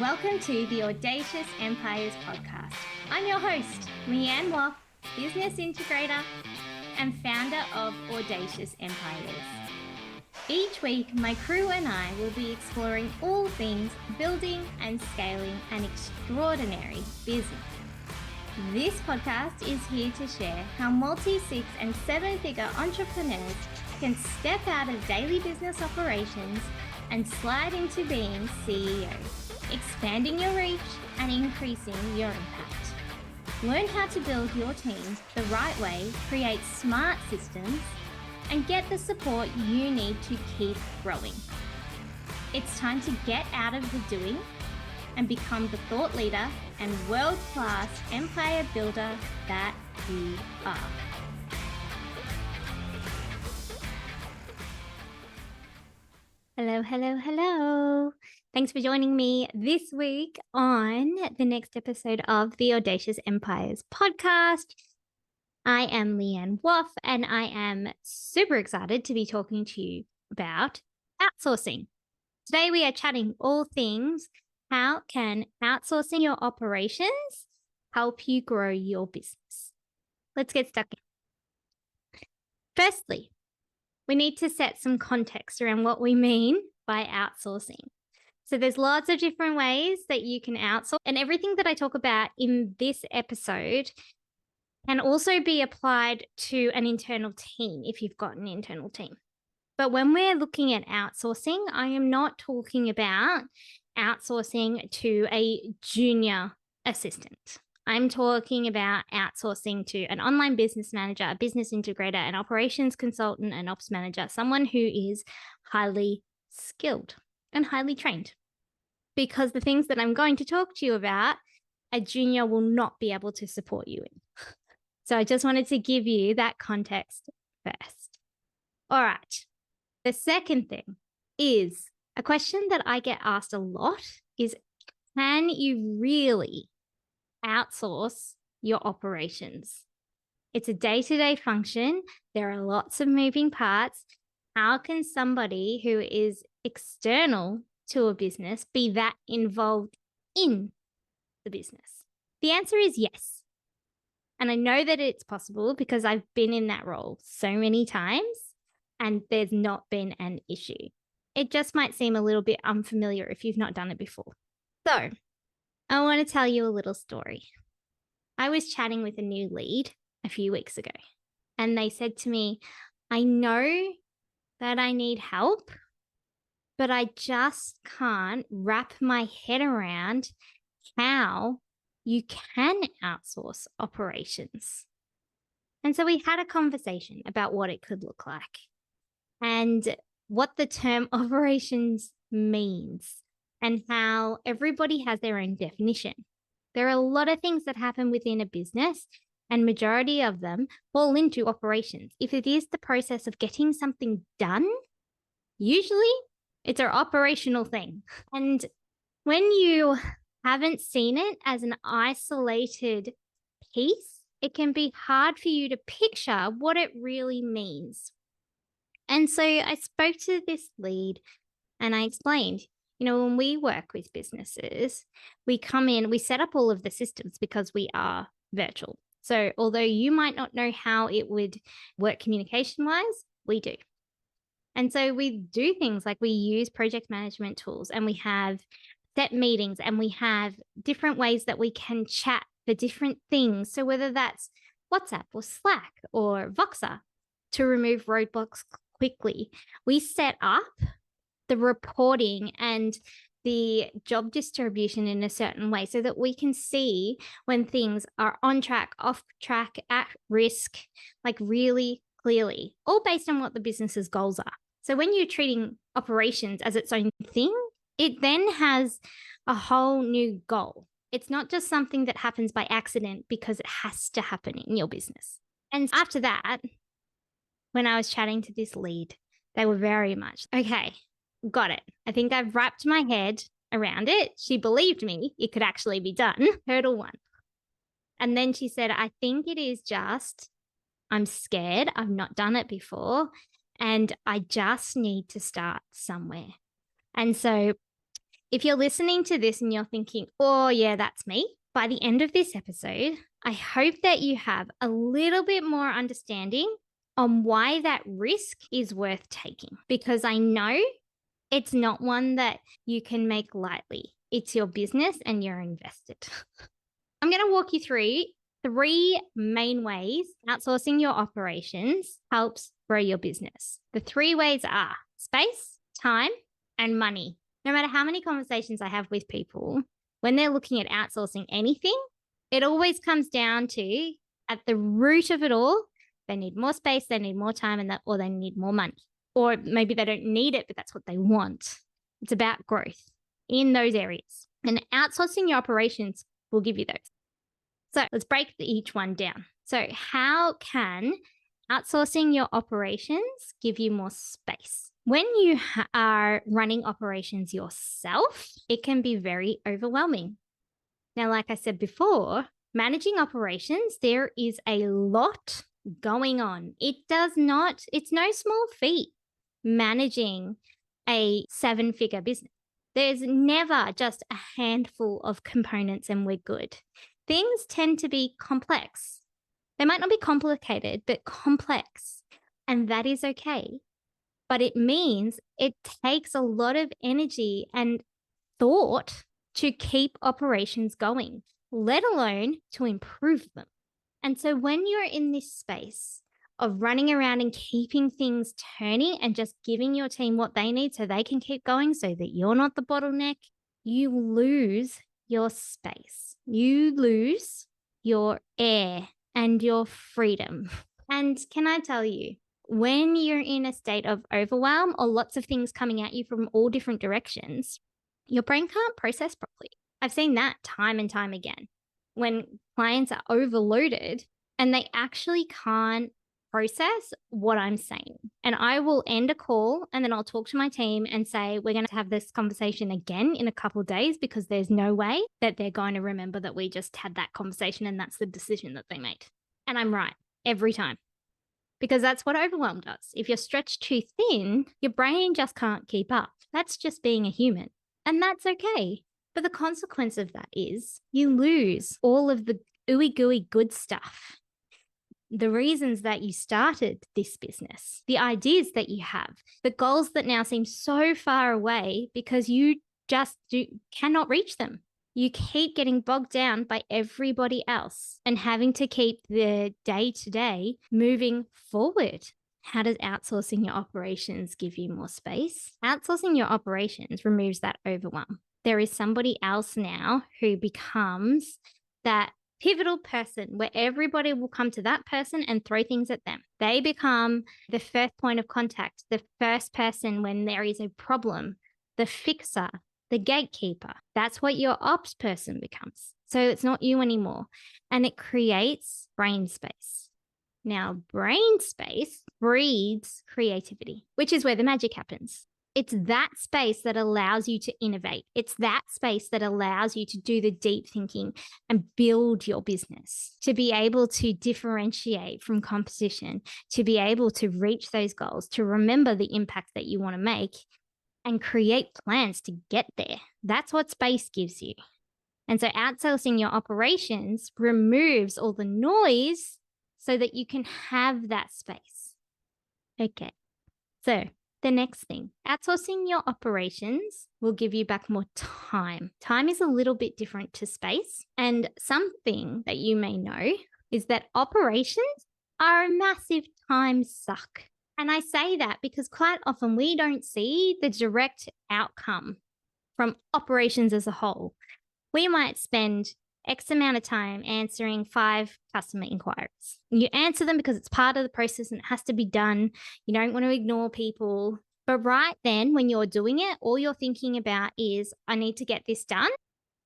Welcome to the Audacious Empires podcast. I'm your host, Leanne Woff, business integrator and founder of Audacious Empires. Each week, my crew and I will be exploring all things building and scaling an extraordinary business. This podcast is here to share how multi-6 and 7-figure entrepreneurs can step out of daily business operations and slide into being CEOs, expanding your reach and increasing your impact. Learn how to build your team the right way, create smart systems, and get the support you need to keep growing. It's time to get out of the doing and become the thought leader and world-class empire builder that you are. Hello, hello, hello. Thanks for joining me this week on the next episode of the Audacious Empires podcast. I am Leanne Woff, and I am super excited to be talking to you about outsourcing. Today we are chatting all things, how can outsourcing your operations help you grow your business? Let's get stuck in. Firstly, we need to set some context around what we mean by outsourcing. So there's lots of different ways that you can outsource, and everything that I talk about in this episode can also be applied to an internal team if you've got an internal team. But when we're looking at outsourcing, I am not talking about outsourcing to a junior assistant. I'm talking about outsourcing to an online business manager, a business integrator, an operations consultant, an ops manager, someone who is highly skilled and highly trained. Because the things that I'm going to talk to you about, a junior will not be able to support you in. So I just wanted to give you that context first. All right. The second thing is a question that I get asked a lot is, can you really outsource your operations? It's a day-to-day function. There are lots of moving parts. How can somebody who is external to a business be that involved in the business? The answer is yes. And I know that it's possible because I've been in that role so many times and there's not been an issue. It just might seem a little bit unfamiliar if you've not done it before. So I want to tell you a little story. I was chatting with a new lead a few weeks ago, and they said to me, I know that I need help, but I just can't wrap my head around how you can outsource operations. And so we had a conversation about what it could look like and what the term operations means, and how everybody has their own definition. There are a lot of things that happen within a business, and majority of them fall into operations. If it is the process of getting something done, usually it's an operational thing. And when you haven't seen it as an isolated piece, it can be hard for you to picture what it really means. And so I spoke to this lead and I explained, when we work with businesses, we come in, we set up all of the systems because we are virtual. So although you might not know how it would work communication-wise, we do. And so we do things like we use project management tools, and we have set meetings, and we have different ways that we can chat for different things. So whether that's WhatsApp or Slack or Voxer to remove roadblocks quickly, we set up the reporting and the job distribution in a certain way so that we can see when things are on track, off track, at risk, like really clearly, all based on what the business's goals are. So when you're treating operations as its own thing, it then has a whole new goal. It's not just something that happens by accident because it has to happen in your business. And after that, when I was chatting to this lead, they were very much, okay, got it. I think I've wrapped my head around it. She believed me. It could actually be done. Hurdle 1. And then she said, I think it is just, I'm scared. I've not done it before. And I just need to start somewhere. And so If you're listening to this and you're thinking, oh, yeah, that's me, by the end of this episode, I hope that you have a little bit more understanding on why that risk is worth taking, because I know it's not one that you can make lightly. It's your business and you're invested. I'm going to walk you through 3 main ways outsourcing your operations helps grow your business. The 3 ways are space, time, and money. No matter how many conversations I have with people, when they're looking at outsourcing anything, it always comes down to, at the root of it all, they need more space, they need more time, or they need more money. Or maybe they don't need it, but that's what they want. It's about growth in those areas. And outsourcing your operations will give you those. So let's break each one down. So how can outsourcing your operations give you more space? When you are running operations yourself, it can be very overwhelming. Now, like I said before, managing operations, there is a lot going on. It's no small feat managing a 7-figure business. There's never just a handful of components and we're good. Things tend to be complex. They might not be complicated, but complex. And that is okay. But it means it takes a lot of energy and thought to keep operations going, let alone to improve them. And so when you're in this space of running around and keeping things turning and just giving your team what they need so they can keep going so that you're not the bottleneck, you lose your space. You lose your air and your freedom. And can I tell you, when you're in a state of overwhelm or lots of things coming at you from all different directions, your brain can't process properly. I've seen that time and time again. When clients are overloaded and they actually can't process what I'm saying. And I will end a call and then I'll talk to my team and say, we're going to have this conversation again in a couple of days, because there's no way that they're going to remember that we just had that conversation and that's the decision that they made. And I'm right every time, because that's what overwhelm does. If you're stretched too thin, your brain just can't keep up. That's just being a human. And that's okay. But the consequence of that is you lose all of the ooey gooey good stuff. The reasons that you started this business, the ideas that you have, the goals that now seem so far away because you just cannot reach them. You keep getting bogged down by everybody else and having to keep the day-to-day moving forward. How does outsourcing your operations give you more space? Outsourcing your operations removes that overwhelm. There is somebody else now who becomes that pivotal person where everybody will come to that person and throw things at them. They become the first point of contact, the first person when there is a problem, the fixer, the gatekeeper. That's what your ops person becomes. So it's not you anymore. And it creates brain space. Now, brain space breeds creativity, which is where the magic happens. It's that space that allows you to innovate. It's that space that allows you to do the deep thinking and build your business, to be able to differentiate from competition, to be able to reach those goals, to remember the impact that you want to make and create plans to get there. That's what space gives you. And so outsourcing your operations removes all the noise so that you can have that space. Okay, so the next thing, outsourcing your operations will give you back more time. Time is a little bit different to space. And something that you may know is that operations are a massive time suck. And I say that because quite often we don't see the direct outcome from operations as a whole. We might spend X amount of time answering 5 customer inquiries. You answer them because it's part of the process and it has to be done. You don't want to ignore people. But right then, when you're doing it, all you're thinking about is, I need to get this done.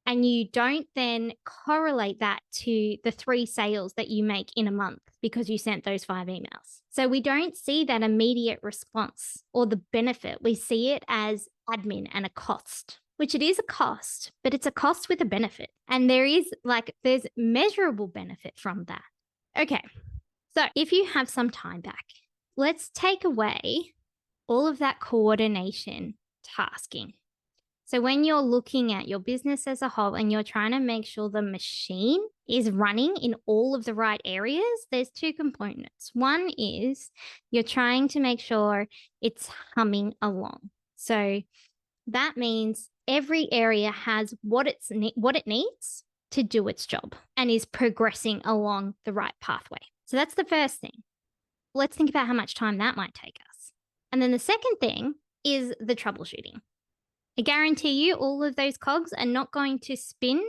And you don't then correlate that to the 3 sales that you make in a month because you sent those 5 emails. So we don't see that immediate response or the benefit. We see it as admin and a cost, which it is a cost, but it's a cost with a benefit. And there's measurable benefit from that. Okay, so if you have some time back, let's take away all of that coordination tasking. So when you're looking at your business as a whole and you're trying to make sure the machine is running in all of the right areas, there's two components. One is you're trying to make sure it's humming along. So that means every area has what it needs to do its job and is progressing along the right pathway. So that's the first thing. Let's think about how much time that might take us. And then the second thing is the troubleshooting. I guarantee you all of those cogs are not going to spin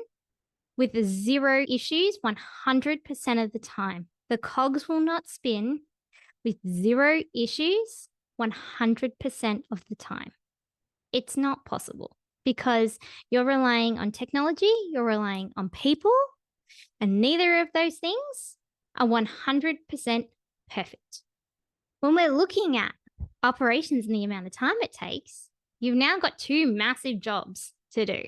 with zero issues 100% of the time. The cogs will not spin with zero issues 100% of the time. It's not possible because you're relying on technology, you're relying on people, and neither of those things are 100% perfect. When we're looking at operations and the amount of time it takes, you've now got two massive jobs to do.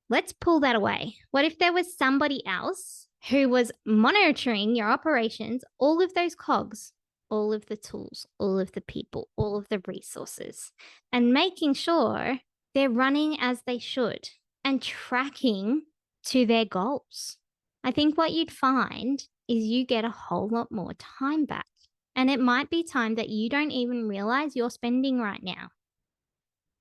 Let's pull that away. What if there was somebody else who was monitoring your operations, all of those cogs, all of the tools, all of the people, all of the resources, and making sure they're running as they should and tracking to their goals? I think what you'd find is you get a whole lot more time back. And it might be time that you don't even realize you're spending right now.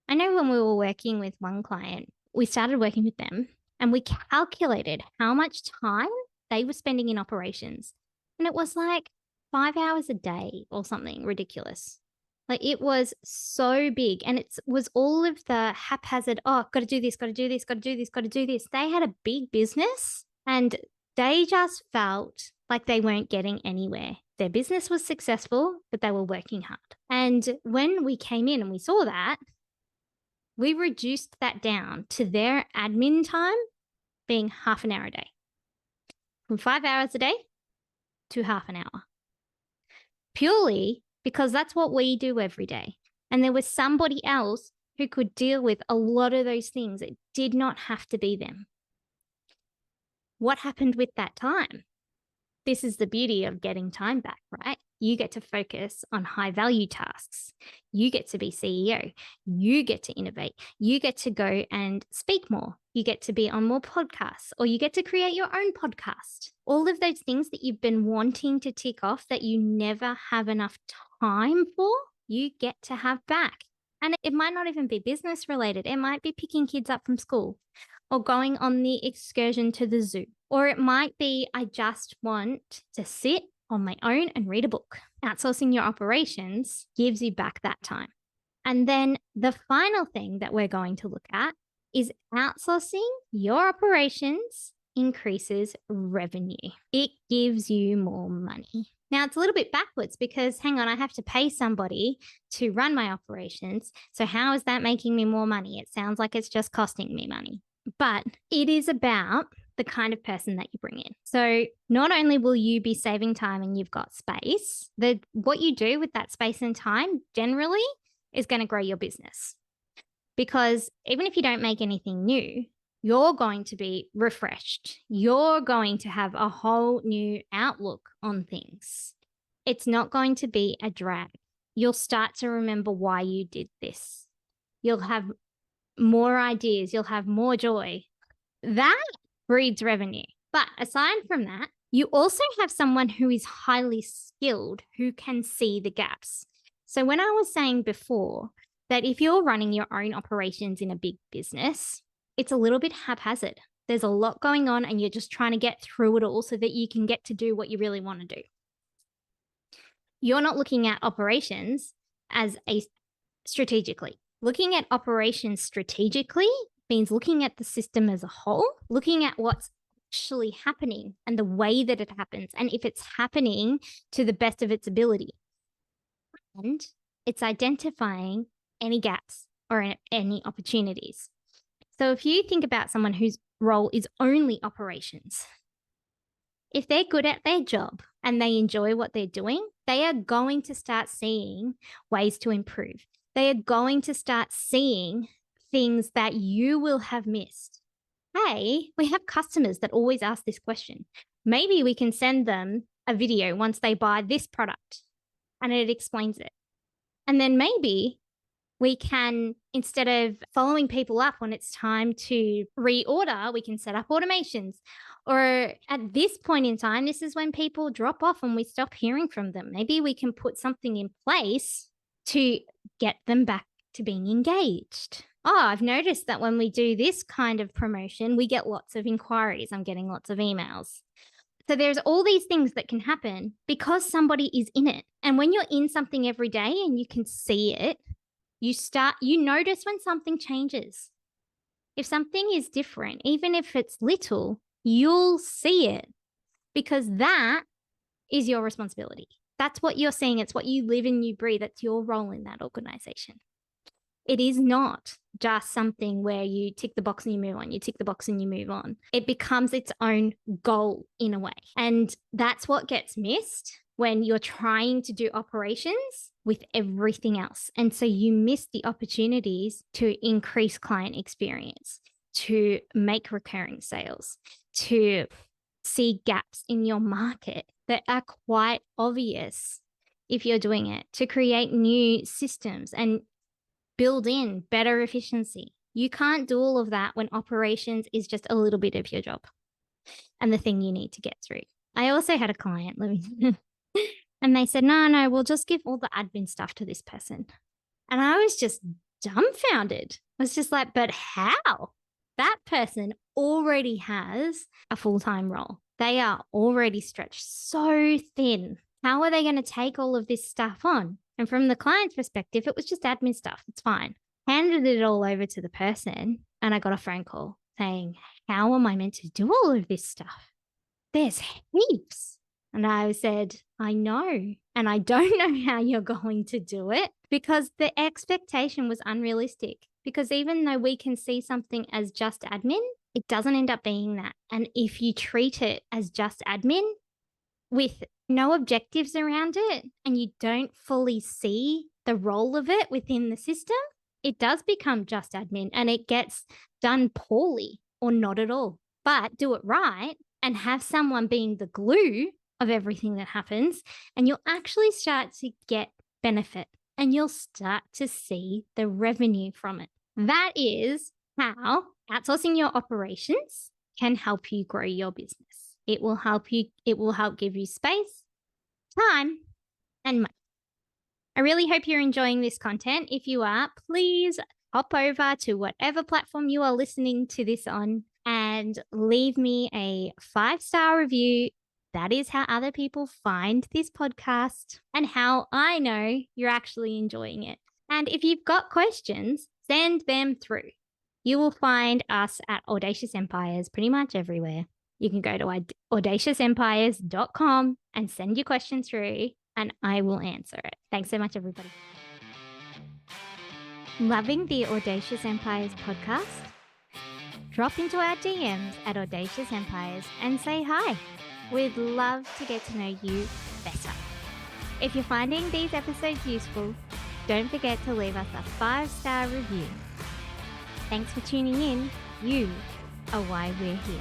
I know when we were working with one client, we started working with them and we calculated how much time they were spending in operations. And it was like 5 hours a day or something ridiculous. Like it was so big, and it was all of the haphazard, got to do this, got to do this, got to do this, got to do this. They had a big business and they just felt like they weren't getting anywhere. Their business was successful, but they were working hard. And when we came in and we saw that, we reduced that down to their admin time being half an hour a day. From 5 hours a day to half an hour. Purely because that's what we do every day. And there was somebody else who could deal with a lot of those things. It did not have to be them. What happened with that time? This is the beauty of getting time back, right? You get to focus on high value tasks. You get to be CEO. You get to innovate. You get to go and speak more. You get to be on more podcasts, or you get to create your own podcast. All of those things that you've been wanting to tick off that you never have enough time for, you get to have back. And it might not even be business related. It might be picking kids up from school or going on the excursion to the zoo. Or it might be, I just want to sit on my own and read a book. Outsourcing your operations gives you back that time. And then the final thing that we're going to look at is outsourcing your operations increases revenue. It gives you more money. Now, it's a little bit backwards because, hang on, I have to pay somebody to run my operations. So how is that making me more money? It sounds like it's just costing me money. But it is about the kind of person that you bring in. So not only will you be saving time and you've got space, what you do with that space and time generally is going to grow your business. Because even if you don't make anything new, you're going to be refreshed. You're going to have a whole new outlook on things. It's not going to be a drag. You'll start to remember why you did this. You'll have more ideas. You'll have more joy. That breeds revenue. But aside from that, you also have someone who is highly skilled who can see the gaps. So when I was saying before that if you're running your own operations in a big business, it's a little bit haphazard. There's a lot going on and you're just trying to get through it all so that you can get to do what you really want to do. You're not looking at operations as strategically. Looking at operations strategically means looking at the system as a whole, looking at what's actually happening and the way that it happens, and if it's happening to the best of its ability. And it's identifying any gaps or any opportunities. So if you think about someone whose role is only operations, if they're good at their job and they enjoy what they're doing, they are going to start seeing ways to improve. They are going to start seeing things that you will have missed. Hey, we have customers that always ask this question. Maybe we can send them a video once they buy this product and it explains it. And then maybe we can Instead of following people up when it's time to reorder, we can set up automations. Or at this point in time, this is when people drop off and we stop hearing from them. Maybe we can put something in place to get them back to being engaged. Oh, I've noticed that when we do this kind of promotion, we get lots of inquiries. I'm getting lots of emails. So there's all these things that can happen because somebody is in it. And when you're in something every day and you can see it, you notice when something changes. If something is different, even if it's little, you'll see it because that is your responsibility. That's what you're seeing. It's what you live and you breathe. It's your role in that organization. It is not just something where you tick the box and you move on. You tick the box and you move on. It becomes its own goal in a way. And that's what gets missed when you're trying to do operations with everything else. And so you miss the opportunities to increase client experience, to make recurring sales, to see gaps in your market that are quite obvious if you're doing it, to create new systems and build in better efficiency. You can't do all of that when operations is just a little bit of your job and the thing you need to get through. I also had a client, and they said, no, we'll just give all the admin stuff to this person. And I was just dumbfounded. I was just like, but how? That person already has a full-time role. They are already stretched so thin. How are they going to take all of this stuff on? And from the client's perspective, it was just admin stuff. It's fine. Handed it all over to the person, and I got a phone call saying, how am I meant to do all of this stuff? There's heaps. And I said, I know. And I don't know how you're going to do it because the expectation was unrealistic. Because even though we can see something as just admin, it doesn't end up being that. And if you treat it as just admin with no objectives around it and you don't fully see the role of it within the system, it does become just admin and it gets done poorly or not at all. But do it right and have someone being the glue of everything that happens, and you'll actually start to get benefit and you'll start to see the revenue from it. That is how outsourcing your operations can help you grow your business. It will help give you space, time, and money. I really hope you're enjoying this content. If you are, please hop over to whatever platform you are listening to this on and leave me a 5-star review. That is how other people find this podcast and how I know you're actually enjoying it. And if you've got questions, send them through. You will find us at Audacious Empires pretty much everywhere. You can go to audaciousempires.com and send your questions through and I will answer it. Thanks so much, everybody. Loving the Audacious Empires podcast? Drop into our DMs at Audacious Empires and say hi. We'd love to get to know you better. If you're finding these episodes useful, don't forget to leave us a 5-star review. Thanks for tuning in. You are why we're here.